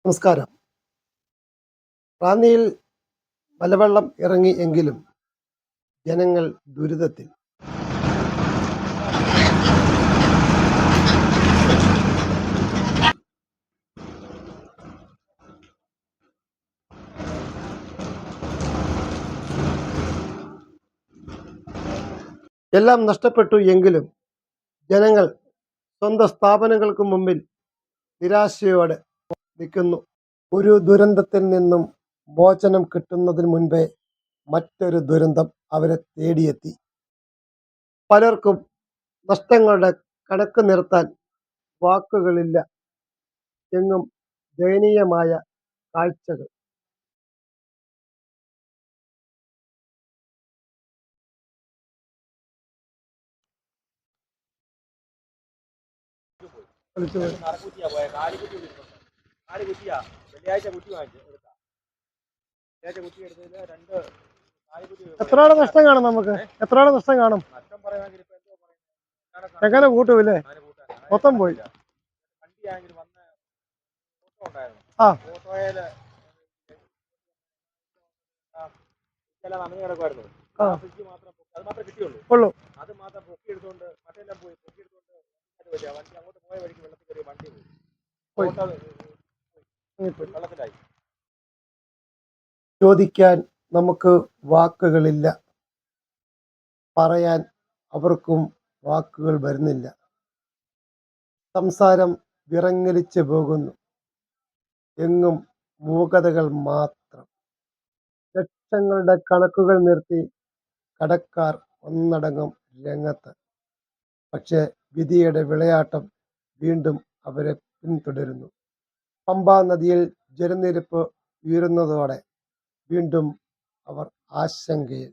നമസ്കാരം. റാന്നിയിൽ മലവെള്ളം ഇറങ്ങി എങ്കിലും ജനങ്ങൾ ദുരിതത്തിൽ. എല്ലാം നഷ്ടപ്പെട്ടു എങ്കിലും ജനങ്ങൾ സ്വന്തം സ്ഥാപനങ്ങൾക്ക് മുമ്പിൽ നിരാശയോടെ നിൽക്കുന്നു. ഒരു ദുരന്തത്തിൽ നിന്നും മോചനം കിട്ടുന്നതിന് മുൻപേ മറ്റൊരു ദുരന്തം അവരെ തേടിയെത്തി. പലർക്കും നഷ്ടങ്ങളുടെ കണക്ക് നിർത്താൻ വാക്കുകളില്ല. എങ്ങും ദയനീയമായ കാഴ്ചകൾ. എത്രയുടെ നഷ്ടം കാണും? നമുക്ക് എത്രയുടെ നഷ്ടം കാണും? എങ്ങനെ കൂട്ടുമില്ലേ? മൊത്തം പോയി. ആ ഉള്ളൂ. ചോദിക്കാൻ നമുക്ക് വാക്കുകളില്ല, പറയാൻ അവർക്കും വാക്കുകൾ വരുന്നില്ല. സംസാരം വിറങ്ങലിച്ചു പോകുന്നു. എങ്ങും മൂകതകൾ മാത്രം. ലക്ഷങ്ങളുടെ കണക്കുകൾ നിർത്തി കടക്കാർ ഒന്നടങ്കം രംഗത്ത്. പക്ഷേ വിധിയുടെ വിളയാട്ടം വീണ്ടും അവരെ പിന്തുടരുന്നു. പമ്പാ നദിയിൽ ജലനിരപ്പ് ഉയരുന്നതോടെ വീണ്ടും അവർ ആശങ്കയിൽ.